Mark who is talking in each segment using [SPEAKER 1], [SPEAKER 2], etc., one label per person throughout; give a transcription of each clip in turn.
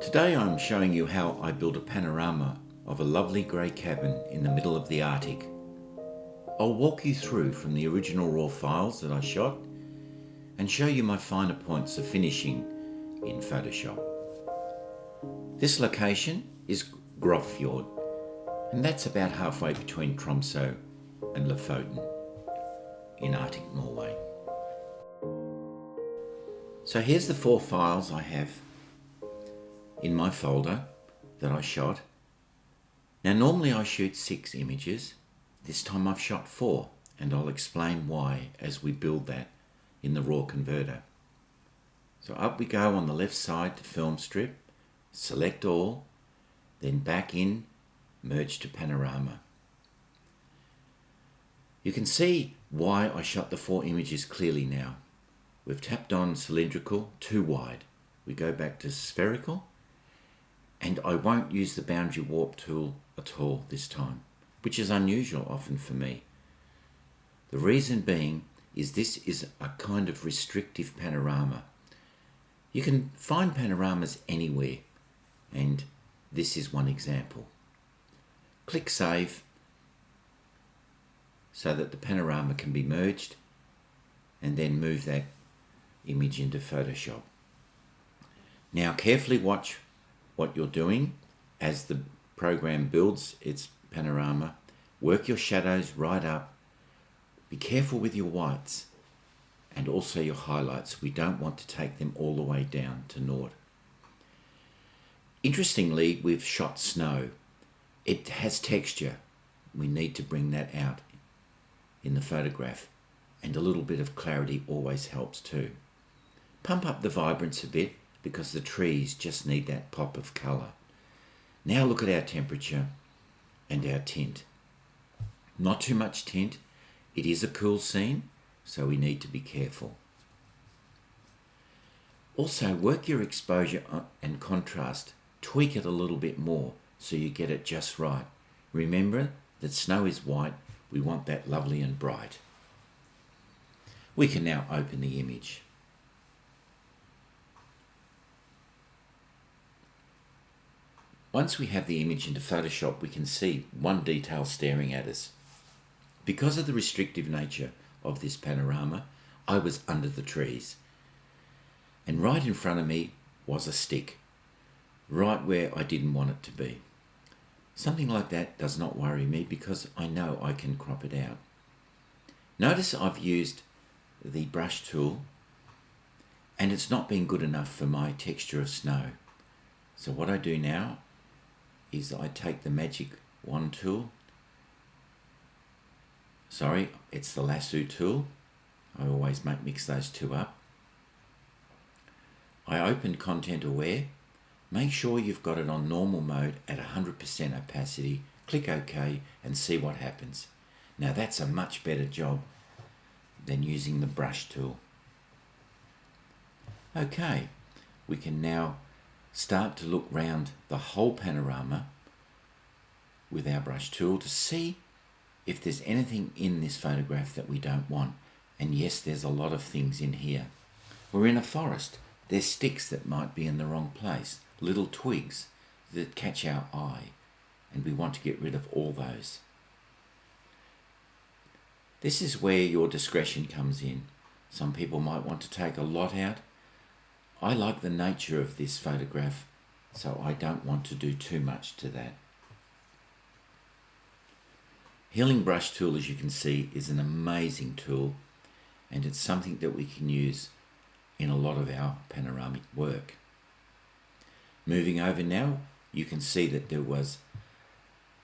[SPEAKER 1] Today I'm showing you how I built a panorama of a lovely grey cabin in the middle of the Arctic. I'll walk you through from the original raw files that I shot and show you my finer points of finishing in Photoshop. This location is Grovfjord, and that's about halfway between Tromsø and Lofoten in Arctic Norway. So here's the 4 files I have in my folder that I shot. Now normally I shoot 6 images, this time I've shot 4, and I'll explain why as we build that in the raw converter. So up we go on the left side to film strip, select all, then back in, merge to panorama. You can see why I shot the 4 images clearly now. We've tapped on cylindrical, too wide. We go back to spherical, and I won't use the boundary warp tool at all this time, which is unusual often for me. The reason being is this is a kind of restrictive panorama. You can find panoramas anywhere, and this is one example. Click Save so that the panorama can be merged, and then move that image into Photoshop. Now carefully watch what you're doing as the program builds its panorama. Work your shadows right up. Be careful with your whites and also your highlights. We don't want to take them all the way down to naught. Interestingly, we've shot snow. It has texture. We need to bring that out in the photograph, and a little bit of clarity always helps too. Pump up the vibrance a bit because the trees just need that pop of colour. Now look at our temperature and our tint. Not too much tint. It is a cool scene, so we need to be careful. Also, work your exposure and contrast. Tweak it a little bit more so you get it just right. Remember that snow is white. We want that lovely and bright. We can now open the image. Once we have the image into Photoshop, we can see one detail staring at us. Because of the restrictive nature of this panorama, I was under the trees. And right in front of me was a stick, right where I didn't want it to be. Something like that does not worry me because I know I can crop it out. Notice I've used the brush tool, and it's not been good enough for my texture of snow. So what I do now is I take the magic wand tool. Sorry, it's the lasso tool. I always mix those two up. I open Content Aware. Make sure you've got it on normal mode at 100% opacity. Click OK and see what happens. Now that's a much better job than using the brush tool. Okay, we can now start to look round the whole panorama with our brush tool to see if there's anything in this photograph that we don't want. And yes, there's a lot of things in here. We're in a forest. There's sticks that might be in the wrong place, little twigs that catch our eye, and we want to get rid of all those. This is where your discretion comes in. Some people might want to take a lot out. I like the nature of this photograph, so I don't want to do too much to that. Healing brush tool, as you can see, is an amazing tool, and it's something that we can use in a lot of our panoramic work. Moving over now, you can see that there was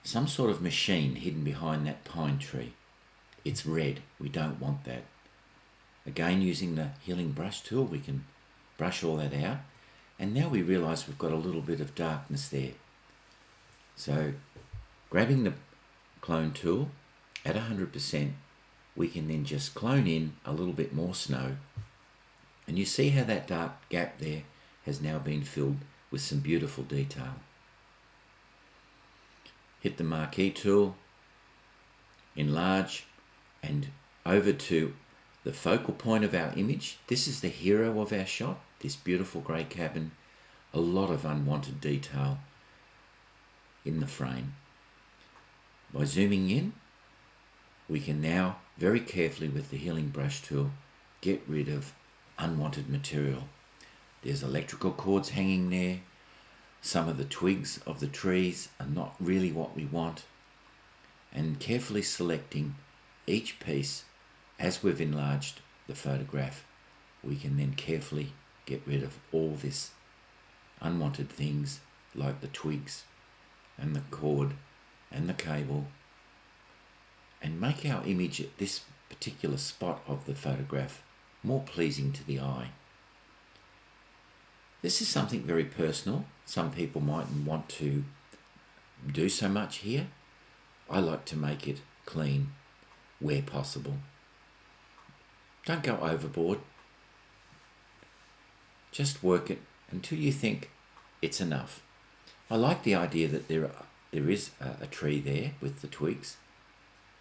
[SPEAKER 1] some sort of machine hidden behind that pine tree. It's red. We don't want that. Again, using the healing brush tool, we can brush all that out, and now we realize we've got a little bit of darkness there. So grabbing the clone tool at 100%, we can then just clone in a little bit more snow, and you see how that dark gap there has now been filled with some beautiful detail. Hit the marquee tool, enlarge, and over to the focal point of our image. This is the hero of our shot, this beautiful grey cabin a lot of unwanted detail in the frame. By zooming in, we can now very carefully with the healing brush tool get rid of unwanted material. There's electrical cords hanging there. Some of the twigs of the trees are not really what we want. And carefully selecting each piece as we've enlarged the photograph, we can then carefully get rid of all this unwanted things like the twigs and the cord and the cable, and make our image at this particular spot of the photograph more pleasing to the eye. This is something very personal. Some people mightn't want to do so much here. I like to make it clean where possible. Don't go overboard. Just work it until you think it's enough. I like the idea that there is a tree there with the twigs,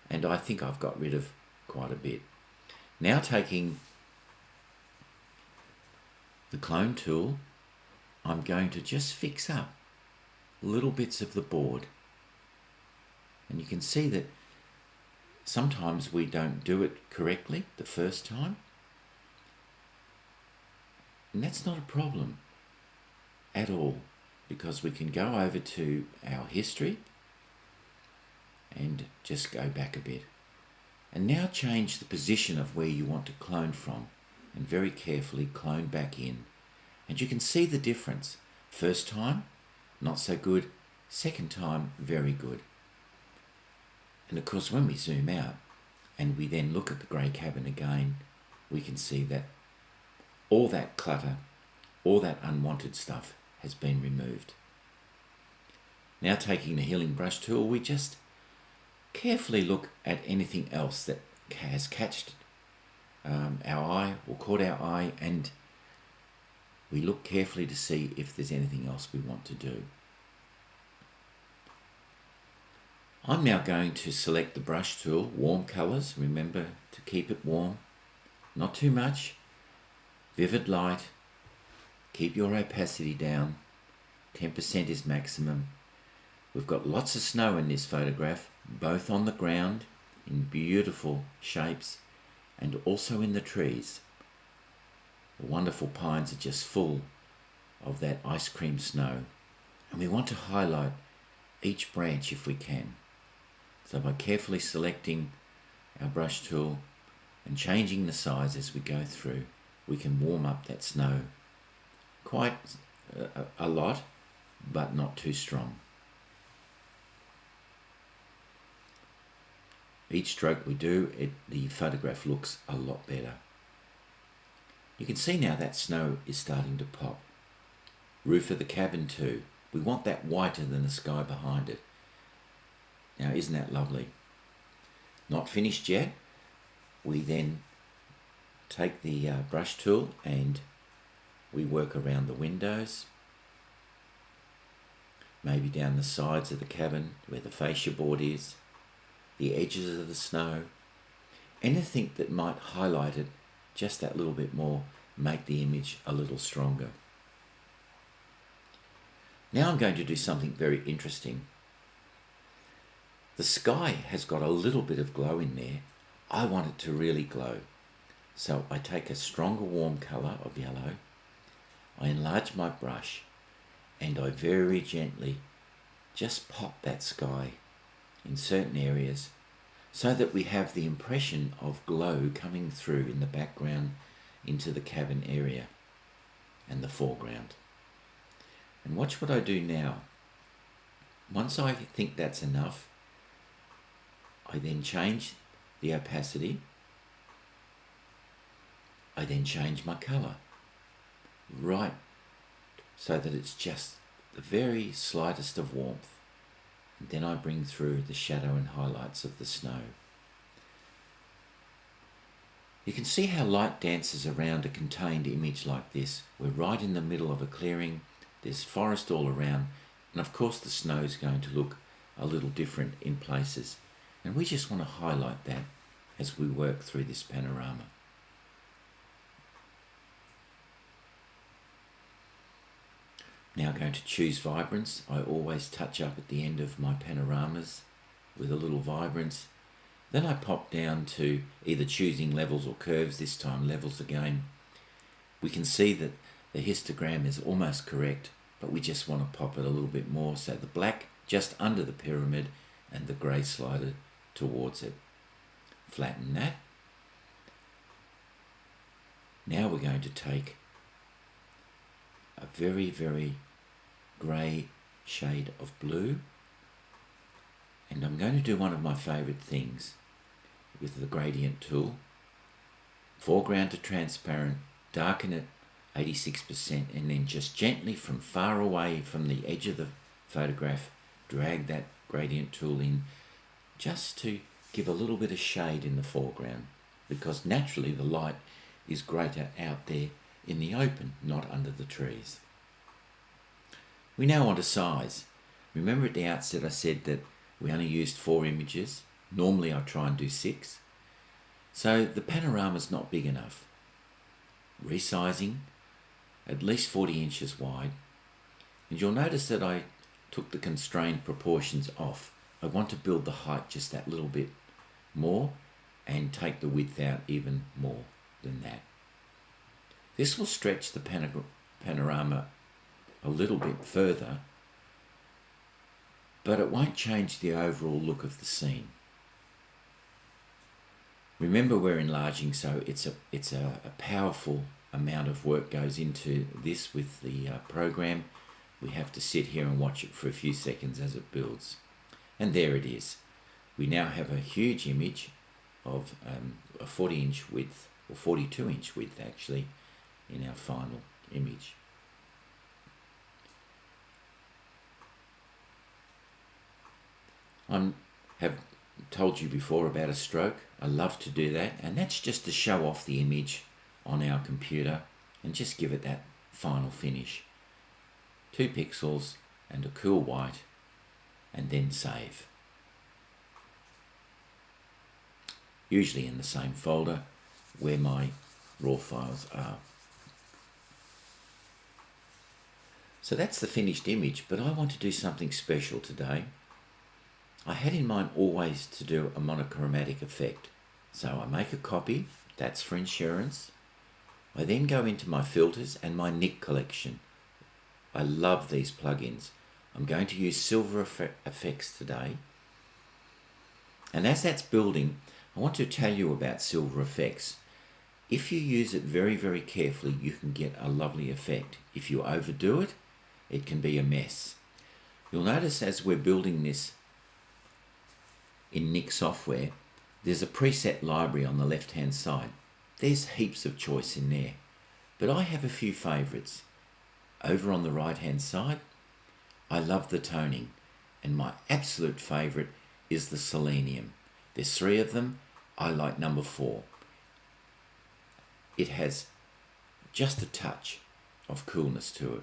[SPEAKER 1] and I think I've got rid of quite a bit. Now taking the clone tool, I'm going to just fix up little bits of the board. And you can see that sometimes we don't do it correctly the first time. And that's not a problem at all, because we can go over to our history and just go back a bit. And now change the position of where you want to clone from, and very carefully clone back in. And you can see the difference. First time, not so good. Second time, very good. And of course, when we zoom out and we then look at the grey cabin again, we can see that all that clutter, all that unwanted stuff has been removed. Now taking the healing brush tool, we just carefully look at anything else that has catched our eye or caught our eye, and we look carefully to see if there's anything else we want to do. I'm now going to select the brush tool, warm colours. Remember to keep it warm, not too much. Vivid light, keep your opacity down, 10% is maximum. We've got lots of snow in this photograph, both on the ground in beautiful shapes and also in the trees. The wonderful pines are just full of that ice cream snow, and we want to highlight each branch if we can. So by carefully selecting our brush tool and changing the size as we go through, we can warm up that snow quite a lot, but not too strong. Each stroke we do, the photograph looks a lot better. You can see now that snow is starting to pop. Roof of the cabin too. We want that whiter than the sky behind it. Now, isn't that lovely? Not finished yet. We then take the brush tool and we work around the windows, maybe down the sides of the cabin where the fascia board is, the edges of the snow, anything that might highlight it just that little bit more, make the image a little stronger. Now I'm going to do something very interesting. The sky has got a little bit of glow in there. I want it to really glow. So I take a stronger warm colour of yellow, I enlarge my brush, and I very gently just pop that sky in certain areas so that we have the impression of glow coming through in the background into the cabin area and the foreground. And watch what I do now. Once I think that's enough, I then change the opacity. I then change my colour, right, so that it's just the very slightest of warmth. And then I bring through the shadow and highlights of the snow. You can see how light dances around a contained image like this. We're right in the middle of a clearing, there's forest all around, and of course the snow is going to look a little different in places. And we just want to highlight that as we work through this panorama. Now going to choose vibrance. I always touch up at the end of my panoramas with a little vibrance. Then I pop down to either choosing levels or curves, this time levels again. We can see that the histogram is almost correct, but we just want to pop it a little bit more, so the black just under the pyramid and the grey slider towards it. Flatten that. Now we're going to take a very, very grey shade of blue, and I'm going to do one of my favourite things with the gradient tool. Foreground to transparent, darken it 86%, and then just gently from far away from the edge of the photograph drag that gradient tool in, just to give a little bit of shade in the foreground, because naturally the light is greater out there in the open, not under the trees. We now want to size. Remember at the outset I said that we only used 4 images. Normally I try and do 6. So the panorama's not big enough. Resizing, at least 40 inches wide. And you'll notice that I took the constrained proportions off. I want to build the height just that little bit more and take the width out even more than that. This will stretch the panorama a little bit further, but it won't change the overall look of the scene. Remember, we're enlarging, so it's a powerful amount of work goes into this with the program. We have to sit here and watch it for a few seconds as it builds. And there it is. We now have a huge image of a 40-inch width, or 42-inch width actually, in our final image. I have told you before about a stroke. I love to do that, and that's just to show off the image on our computer and just give it that final finish. 2 pixels and a cool white, and then save. Usually in the same folder where my raw files are. So that's the finished image, but I want to do something special today. I had in mind always to do a monochromatic effect. So I make a copy, that's for insurance. I then go into my filters and my Nik collection. I love these plugins. I'm going to use silver effects today. And as that's building, I want to tell you about silver effects. If you use it very, very carefully, you can get a lovely effect. If you overdo it, it can be a mess. You'll notice as we're building this in Nik software, there's a preset library on the left-hand side. There's heaps of choice in there, but I have a few favourites. Over on the right-hand side, I love the toning, and my absolute favourite is the selenium. There's 3 of them. I like number 4. It has just a touch of coolness to it.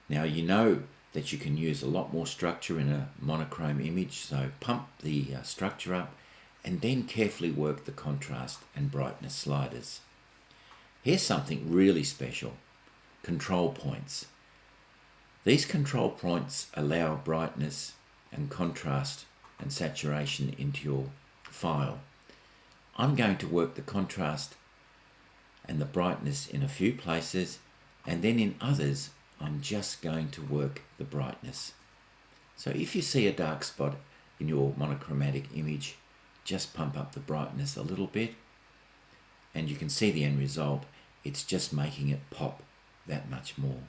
[SPEAKER 1] Now you know that you can use a lot more structure in a monochrome image, so pump the structure up and then carefully work the contrast and brightness sliders. Here's something really special: control points. These control points allow brightness and contrast and saturation into your file. I'm going to work the contrast and the brightness in a few places, and then in others I'm just going to work the brightness. So if you see a dark spot in your monochromatic image, just pump up the brightness a little bit and you can see the end result. It's just making it pop that much more.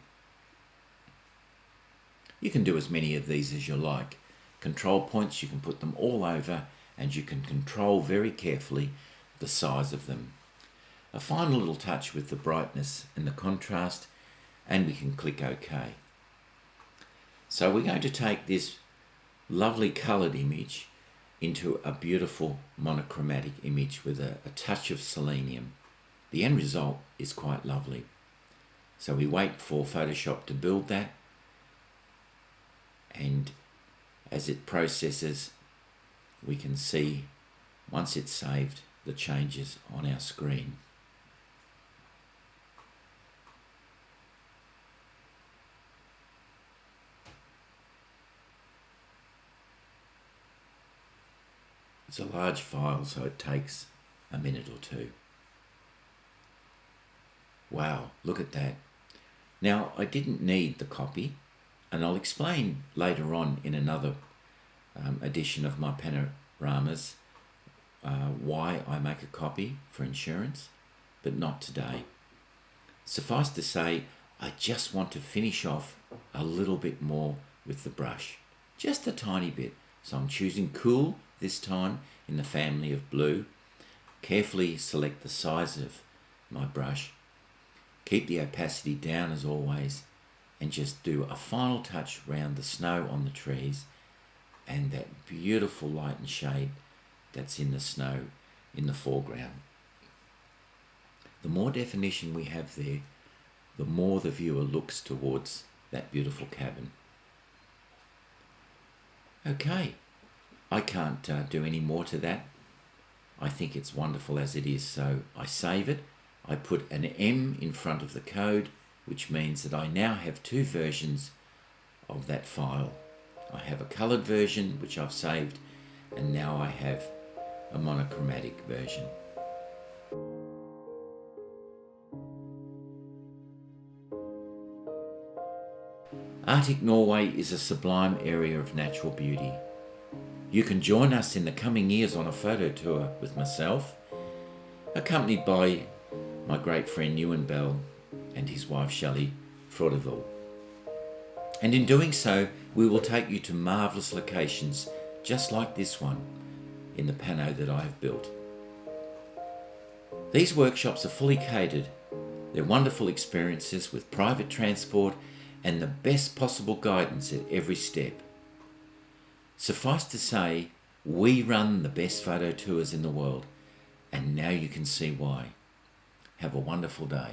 [SPEAKER 1] You can do as many of these as you like. Control points, you can put them all over and you can control very carefully the size of them. A final little touch with the brightness and the contrast, and we can click OK. So we're going to take this lovely coloured image into a beautiful monochromatic image with a touch of selenium. The end result is quite lovely. So we wait for Photoshop to build that, and as it processes, we can see, once it's saved, the changes on our screen. It's a large file, so it takes a minute or two. Wow, look at that. Now, I didn't need the copy, and I'll explain later on in another edition of my panoramas why I make a copy for insurance, but not today. Suffice to say, I just want to finish off a little bit more with the brush, just a tiny bit. So I'm choosing cool this time in the family of blue. Carefully select the size of my brush, keep the opacity down as always, and just do a final touch around the snow on the trees and that beautiful light and shade that's in the snow in the foreground. The more definition we have there, the more the viewer looks towards that beautiful cabin. Okay, I can't do any more to that. I think it's wonderful as it is, so I save it. I put an M in front of the code, which means that I now have two versions of that file. I have a coloured version, which I've saved, and now I have a monochromatic version. Arctic Norway is a sublime area of natural beauty. You can join us in the coming years on a photo tour with myself, accompanied by my great friend Ewen and his wife Shellie, Froidevaux. And in doing so, we will take you to marvellous locations just like this one in the pano that I have built. These workshops are fully catered. They're wonderful experiences with private transport and the best possible guidance at every step. Suffice to say, we run the best photo tours in the world, and now you can see why. Have a wonderful day.